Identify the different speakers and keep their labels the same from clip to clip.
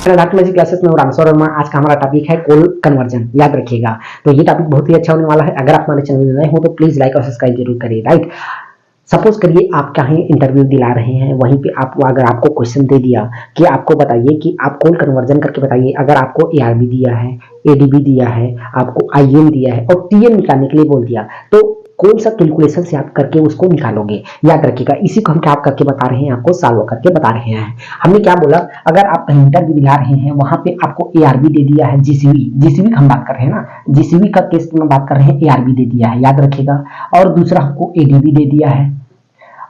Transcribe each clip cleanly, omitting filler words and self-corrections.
Speaker 1: Doctor magic classes में रामेश्वर वर्मा। आज का हमारा टॉपिक है कोल कन्वर्जन, याद रखिएगा। तो ये टॉपिक बहुत ही अच्छा होने वाला है। अगर आप हमारे चैनल में नए हो तो प्लीज लाइक और सब्सक्राइब जरूर करिए। राइट, सपोज करिए आप कहीं इंटरव्यू दिला रहे हैं, वहीं पे आप अगर आपको क्वेश्चन दे दिया कि आपको बताइए कि आप कोल कन्वर्जन करके बताइए। अगर आपको एआरबी दिया है, एडीबी दिया है, आपको आईएम दिया है और टीएम निकालने के लिए बोल दिया, तो कौन सा कैलकुलेशन से आप करके उसको निकालोगे, याद रखिएगा। इसी को हम क्या करके बता रहे हैं, आपको सॉल्व करके बता रहे हैं। हमने क्या बोला, अगर आप कहीं इंटरव्यू दिला रहे हैं, वहां पे आपको एआरबी दे दिया है, जीसीबी हम बात कर रहे हैं ना, जीसीबी का केस में बात कर रहे हैं, एआरबी दे दिया है, याद रखिएगा। और दूसरा हमको एडीबी दे दिया है,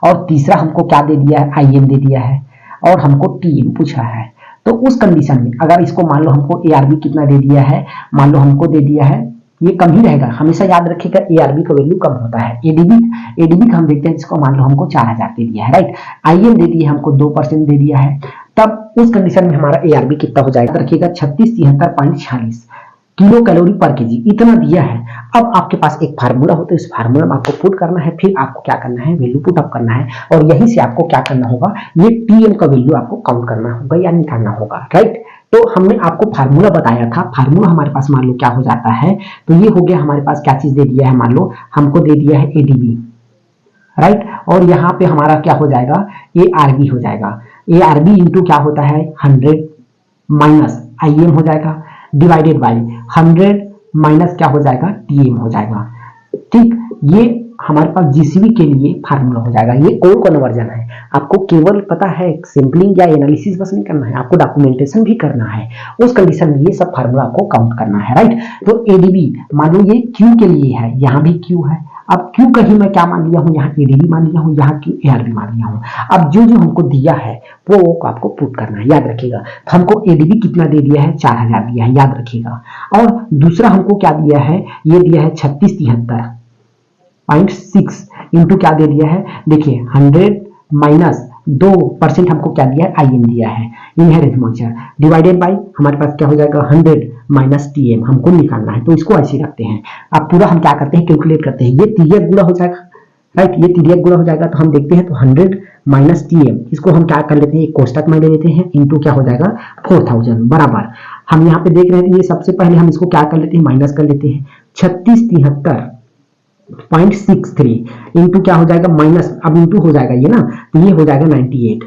Speaker 1: और तीसरा हमको क्या दे दिया है, आईएम दे दिया है, और हमको टीएम पूछा है। तो उस कंडीशन में अगर इसको मान लो हमको एआरबी कितना दे दिया है, मान लो हमको दे दिया है, ये कम ही रहेगा, हमेशा याद रखिएगा एआरबी का वैल्यू कम होता है। एडीबी का हम देखते हैं, जिसको मान लो हमको 4000 दे दिया है, राइट। आईएम दे दिया हमको 2% दे दिया है, तब उस कंडीशन में हमारा एआरबी कितना हो जाएगा, रखिएगा 3673.46 किलो कैलोरी पर केजी, इतना दिया है। अब आपके पास एक फार्मूला होता है, इस फार्मूला में आपको पुट करना है, फिर आपको क्या करना है, वैल्यू पुट अप करना है, और यहीं से आपको क्या करना होगा, ये टीएम का वैल्यू आपको काउंट करना होगा या निकालना होगा, राइट। तो हमने आपको फार्मूला बताया था, फार्मूला हमारे पास मान लो क्या हो जाता है, तो ये हो गया हमारे पास क्या चीज दे दिया है, मान लो हमको दे दिया है एडीबी, राइट। और यहाँ पे हमारा क्या हो जाएगा, एआरबी हो जाएगा। एआरबी इंटू क्या होता है, 100 माइनस आईएम हो जाएगा, डिवाइडेड बाई 100 माइनस क्या हो जाएगा, टीएम हो जाएगा। ठीक, ये हमारे पास जीसीबी के लिए फार्मूला हो जाएगा। ये कोल कन्वर्जन है। आपको केवल पता है सैंपलिंग या एनालिसिस बस नहीं करना है, आपको डॉक्यूमेंटेशन भी करना है। उस कंडीशन में ये सब फार्मूला आपको काउंट करना है, राइट। तो एडीबी मान लो ये क्यू के लिए है, यहाँ भी क्यू है। अब क्यू कहीं मैं क्या मान लिया हूँ, यहाँ एडीबी मान लिया हूँ, यहाँ क्यू एआरबी मान लिया हूँ। अब जो जो हमको दिया है वो आपको पुट करना है, याद रखिएगा। तो हमको एडीबी कितना दे दिया है, 4000 दिया है, याद रखिएगा। और दूसरा हमको क्या दिया है, ये दिया है 3673.6 इंटू क्या दे दिया है, देखिए 100 माइनस 2% हमको क्या दिया है, आईएम दिया है, इनहेरेंट मॉइस्चर, डिवाइडेड बाई हमारे पास क्या हो जाएगा, 100 माइनस टीएम हमको निकालना है। तो इसको ऐसे रखते हैं। अब पूरा हम क्या करते हैं, कैलकुलेट करते हैं। ये तिर्यक गुणा हो जाएगा, राइट, ये तिर्यक गुणा हो जाएगा। तो हम देखते हैं, तो 100 माइनस टीएम, इसको हम क्या कर लेते हैं, एक कोष्टक में ले लेते हैं, इंटू क्या हो जाएगा 4000 बराबर। हम यहाँ पे देख रहे हैं, ये सबसे पहले हम इसको क्या कर लेते हैं, माइनस कर लेते हैं। 3673.63 इंटू क्या हो जाएगा, माइनस, अब इंटू हो जाएगा ये ना, तो ये हो जाएगा 98,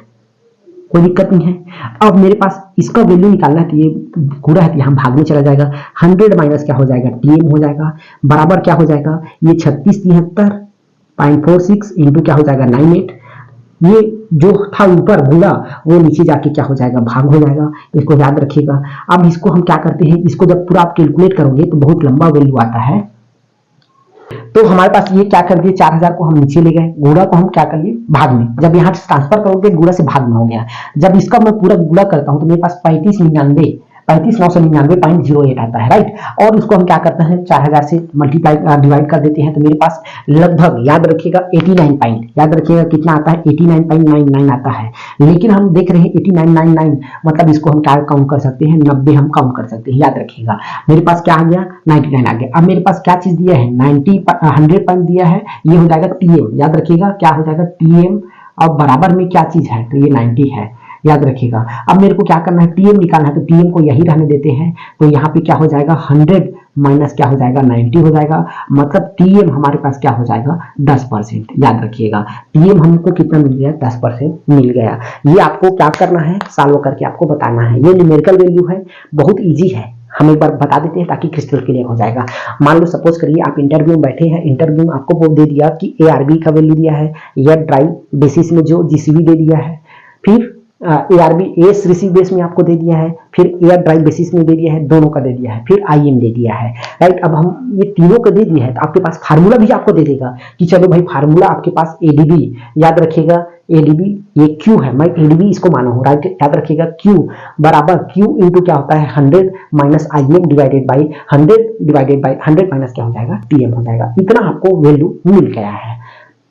Speaker 1: कोई दिक्कत नहीं है। अब मेरे पास इसका वैल्यू निकालना है, तो ये गुणा है, तो यहाँ भाग में चला जाएगा। 100 माइनस क्या हो जाएगा, टीएम हो जाएगा, बराबर क्या हो जाएगा, ये 3673.46 इंटू क्या हो जाएगा 98। ये जो था ऊपर गुणा, वो नीचे जाके क्या हो जाएगा, भाग हो जाएगा। इसको याद रखिएगा। अब इसको हम क्या करते हैं, इसको जब पूरा आप कैलकुलेट करोगे तो बहुत लंबा वैल्यू आता है। तो हमारे पास ये क्या कर दिए, 4000 को हम नीचे ले गए, गुणा को हम क्या कर लिए, भाग में। जब यहाँ से ट्रांसफर करोगे, गुणा से भाग में हो गया। जब इसका मैं पूरा गुणा करता हूं तो मेरे पास 35,999.08 आता है, राइट। और उसको हम क्या करते हैं, 4000 से मल्टीप्लाई डिवाइड कर देते हैं, तो मेरे पास लगभग याद रखिएगा 89 पॉइंट, याद रखिएगा कितना आता है, 89.99 आता है। लेकिन हम देख रहे हैं 8999, मतलब इसको हम क्या काउंट कर सकते हैं, 90 हम काउंट कर सकते हैं, याद रखिएगा। मेरे पास क्या आ गया, 99 आ गया। अब मेरे पास क्या चीज दिया है, 100 पॉइंट दिया है, ये हो जाएगा टीएम, याद रखिएगा क्या हो जाएगा, टीएम। और बराबर में क्या चीज है, तो ये 90 है, याद रखिएगा। अब मेरे को क्या करना है, टीएम निकालना है, तो टीएम को यही रहने देते हैं। तो यहाँ पे क्या हो जाएगा, 100 माइनस क्या हो जाएगा, 90 हो जाएगा। मतलब टीएम हमारे पास क्या हो जाएगा, 10%, याद रखिएगा। टीएम हमको कितना मिल गया, 10% मिल गया। ये आपको क्या करना है, सॉल्व करके आपको बताना है। ये न्यूमेरिकल वैल्यू है, बहुत ईजी है। हम एक बार बता देते हैं ताकि क्रिस्टल क्लियर हो जाएगा। मान लो सपोज करिए आप इंटरव्यू में बैठे हैं, इंटरव्यू में आपको वो दे दिया कि एआरबी का वैल्यू दिया है, या ड्राई बेसिस में जो जीसीबी दे दिया है, फिर एआरबी एस रिसीव बेस में आपको दे दिया है, फिर एयर ड्राई बेसिस में दे दिया है, दोनों का दे दिया है, फिर आईएम दे दिया है, राइट। अब हम ये तीनों का दे दिया है, तो आपके पास फार्मूला भी आपको दे देगा कि चलो भाई फार्मूला आपके पास एडीबी, याद रखिएगा एडीबी, ये क्यू है, मैं एडीबी इसको माना हूँ, राइट। याद रखिएगा क्यू बराबर क्यू इंटू क्या होता है, 100 minus IM divided by 100 divided by 100 minus क्या हो जाएगा, टीएम हो जाएगा। इतना आपको वैल्यू मिल गया है,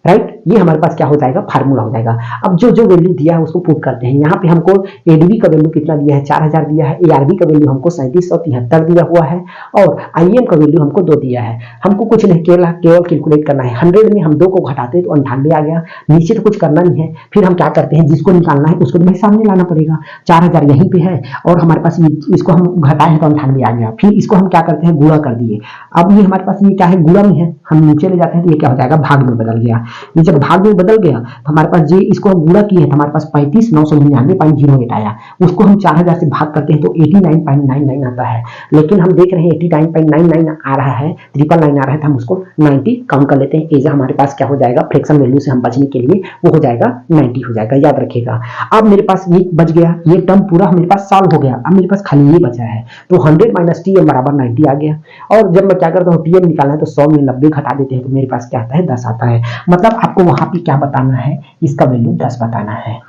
Speaker 1: राइट। ये हमारे पास क्या हो जाएगा, फार्मूला हो जाएगा। अब जो जो वैल्यू दिया है उसको पुट करते हैं। यहाँ पे हमको एडीबी का वैल्यू कितना दिया है, 4000 दिया है। एआरबी का वैल्यू हमको 3773 दिया हुआ है और आईएम का वैल्यू हमको 2 दिया है। हमको कुछ नहीं केवल कैलकुलेट करना है। 100 में हम 2 को घटाते तो 98 आ गया। नीचे तो कुछ करना नहीं है। फिर हम क्या करते हैं, जिसको निकालना है उसको तो सामने लाना पड़ेगा। 4000 यहीं पे है और हमारे पास इसको हम घटाए हैं तो 98 आ गया। फिर इसको हम क्या करते हैं, गुणा कर दिए। अब ये हमारे पास ये क्या है, गुणा में है, हम नीचे ले जाते हैं तो ये क्या हो जाएगा, भाग में बदल गया। ये जब भाग में बदल गया तो हमारे पास ये इसको हम गुणा किए तो हमारे पास 35,999.08 आया। उसको हम 4000 से भाग करते हैं तो 89.99 आता है। लेकिन हम देख रहे हैं 89.99 आ रहा है, 999 आ रहा है, तो हम उसको 90 काउंट कर लेते हैं। एजा हमारे पास क्या हो जाएगा, फ्रैक्शन वैल्यू से हम बचने के लिए वो हो जाएगा 90 हो जाएगा, याद रखिएगा। अब मेरे पास ये बच गया, ये टर्म पूरा मेरे पास सॉल्व हो गया। अब मेरे पास खाली ये बचा है तो 100 माइनस टीएम बराबर 90 आ गया। और जब मैं क्या करता हूँ, टीएम निकालना है तो 100 में 90 घटा देते हैं तो मेरे पास क्या आता है, 10 आता है। मतलब आपको वहां पे क्या बताना है, इसका वैल्यू 10 बताना है,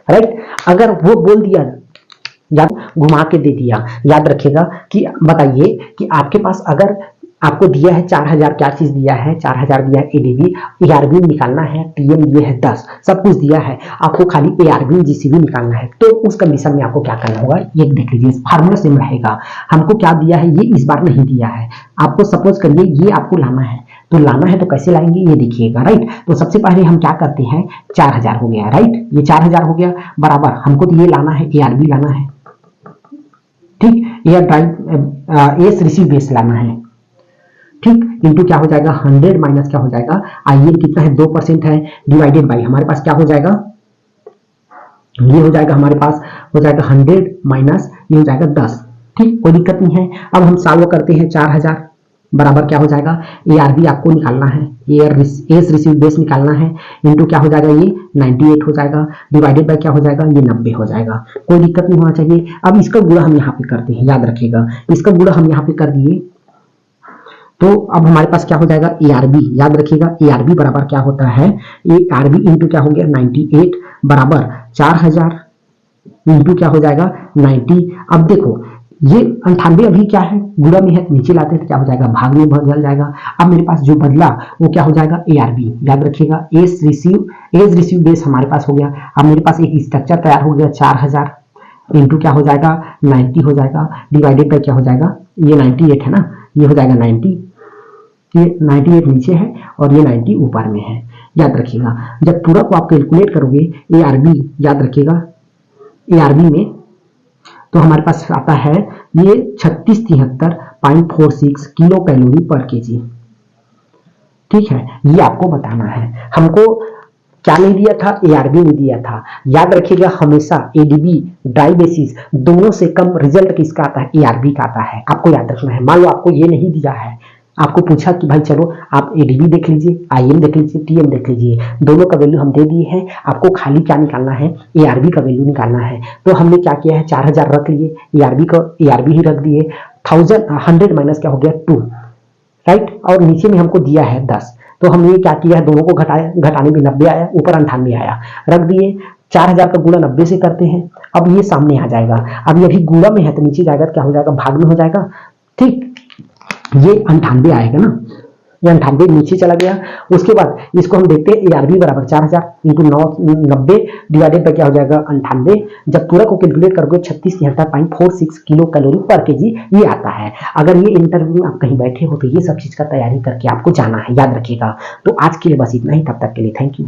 Speaker 1: राइट। अगर वो बोल दिया या घुमा के दे दिया, याद रखिएगा कि बताइए कि आपके पास अगर आपको दिया है 4000, क्या चीज दिया है, 4000 दिया है एडीबी, एआरबी निकालना है, टीएम दिया है 10, सब कुछ दिया है, आपको खाली एआरबी जीसीबी निकालना है। तो उस कंडीशन में आपको क्या करना होगा, ये देख लीजिए, फार्मूला सेम रहेगा। हमको क्या दिया है, ये इस बार नहीं दिया है आपको। सपोज करिए ये आपको लाना है, तो लाना है तो कैसे लाएंगे ये देखिएगा, राइट। तो सबसे पहले हम क्या करते हैं, 4000 हो गया, राइट, ये 4000 हो गया बराबर, हमको तो ये लाना है, एआरबी लाना है, ठीक, air drive S receive base लाना है, ठीक, इंटू क्या हो जाएगा 100 माइनस क्या हो जाएगा, आईएन कितना है 2% है, डिवाइडेड बाई हमारे पास क्या हो जाएगा, ये हो जाएगा हमारे पास हो जाएगा 100 माइनस ये हो जाएगा 10, ठीक, कोई दिक्कत नहीं है। अब हम सॉल्व करते हैं, 4000 बराबर क्या हो जाएगा, एआरबी आपको निकालना है, एस रिसीव बेस निकालना है, इंटू क्या हो जाएगा, ये 98 हो जाएगा, डिवाइडेड बाय क्या हो जाएगा, ये 90 हो जाएगा, कोई दिक्कत नहीं होना चाहिए। अब इसका गुणा हम यहाँ पे करते हैं, याद रखिएगा, इसका गुणा हम यहाँ पे कर दिए तो अब हमारे पास क्या हो जाएगा, एआरबी, याद रखिएगा, एआरबी बराबर क्या होता है, एआरबी इंटू क्या हो गया 98 बराबर 4000 इंटू क्या हो जाएगा 90। अब देखो ये 98 अभी क्या है, गुणा में है, नीचे लाते हैं तो क्या हो जाएगा, भाग में बदल जाएगा। अब मेरे पास जो बदला वो क्या हो जाएगा, एआरबी, याद रखिएगा, एज रिसीव बेस हमारे पास हो गया। अब मेरे पास एक स्ट्रक्चर तैयार हो गया, 4000 इंटू क्या हो जाएगा 90 हो जाएगा, डिवाइडेड बाय क्या हो जाएगा, ये 98 है ना, ये हो जाएगा 90, ये 98 नीचे है और ये 90 ऊपर में है, याद रखिएगा। जब पूरा को आप कैलकुलेट करोगे एआरबी, याद रखिएगा, एआरबी में तो हमारे पास आता है ये 3673.46 किलो कैलोरी पर केजी, ठीक है। ये आपको बताना है, हमको क्या नहीं दिया था, एआरबी नहीं दिया था। याद रखिएगा हमेशा एडीबी ड्राई बेसिस दोनों से कम रिजल्ट किसका आता है, एआरबी का आता है, आपको याद रखना है। मान लो आपको ये नहीं दिया है, आपको पूछा कि भाई चलो आप एडीबी देख लीजिए, आईएम देख लीजिए, टीएम देख लीजिए, दोनों का वैल्यू हम दे दिए हैं, आपको खाली क्या निकालना है, एआरबी का वैल्यू निकालना है। तो हमने क्या किया है, 4000 रख लिए, एआरबी ही रख दिए, 100 माइनस क्या हो गया 2, राइट, और नीचे में हमको दिया है 10, तो हमने क्या किया है, दोनों को घटाया, घटाने में 90 आया, ऊपर 98 आया, रख दिए। 4000 का गुणा 90 से करते हैं, अब ये सामने आ जाएगा, अब ये भी गुणा में है तो नीचे जाएगा, क्या हो जाएगा, भाग में हो जाएगा, ठीक, ये 98 आएगा ना, ये 98 नीचे चला गया। उसके बाद इसको हम देखते हैं, एआरबी बराबर 4000 इंटू 90 डिवाइडेड बाय क्या हो जाएगा 98। जब पूरा को कैलकुलेट करोगे 3673.46 किलो कैलोरी पर केजी ये आता है। अगर ये इंटरव्यू में आप कहीं बैठे हो तो ये सब चीज का तैयारी करके आपको जाना है, याद रखिएगा। तो आज के लिए बस इतना ही, तब तक के लिए थैंक यू।